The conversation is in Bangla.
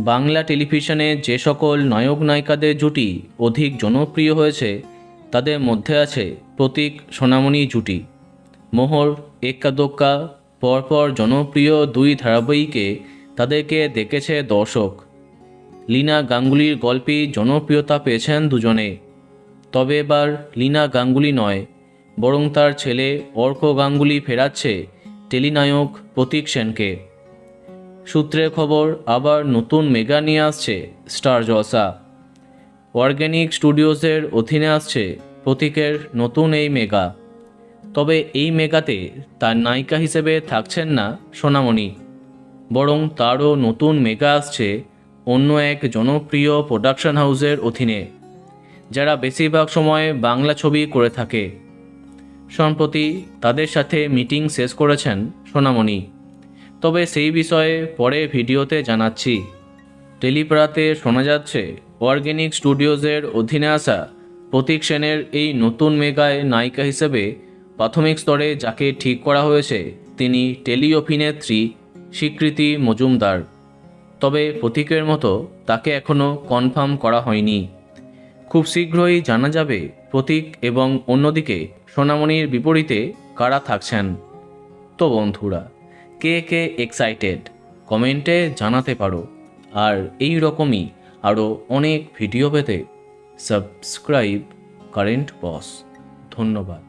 বাংলা টেলিভিশনে যে সকল নায়ক নায়িকাদের জুটি অধিক জনপ্রিয় হয়েছে তাদের মধ্যে আছে প্রতীক সোনামণি জুটি। মোহর, এক্কা দোক্কা পরপর জনপ্রিয় দুই ধারাবাহিকে তাদেরকে দেখেছে দর্শক। লীনা গাঙ্গুলির গল্পেই জনপ্রিয়তা পেয়েছেন দুজনে। তবে এবার লীনা গাঙ্গুলি নয়, বরং তার ছেলে অর্ক গাঙ্গুলি ফেরাচ্ছে টেলিনায়ক প্রতীক সেনকে। সূত্রের খবর, আবার নতুন মেগা নিয়ে আসছে স্টার জলসা। অর্গানিক স্টুডিওজের অধীনে আসছে প্রতীকের নতুন এই মেগা। তবে এই মেগাতে তার নায়িকা হিসেবে থাকছেন না সোনামণি, বরং তারও নতুন মেগা আসছে অন্য এক জনপ্রিয় প্রোডাকশন হাউসের অধীনে, যারা বেশিরভাগ সময় বাংলা ছবি করে থাকে। সম্প্রতি তাদের সাথে মিটিং শেষ করেছেন সোনামণি। তবে সেই বিষয়ে পরে ভিডিওতে জানাচ্ছি। টেলিপাড়াতে শোনা যাচ্ছে অর্গানিক স্টুডিওজের অধীনে আসা প্রতীক সেনের এই নতুন মেগায় নায়িকা হিসেবে প্রাথমিক স্তরে যাকে ঠিক করা হয়েছে তিনি টেলি অভিনেত্রী স্বীকৃতি মজুমদার। তবে প্রতীকের মতো তাকে এখনও কনফার্ম করা হয়নি। খুব শীঘ্রই জানা যাবে প্রতীক এবং অন্যদিকে সোনামণির বিপরীতে কারা থাকছেন। তো বন্ধুরা, কে কে এক্সাইটেড কমেন্টে জানাতে পারো। আর এই রকমই আরও অনেক ভিডিও পেতে সাবস্ক্রাইব কারেন্ট বস। ধন্যবাদ।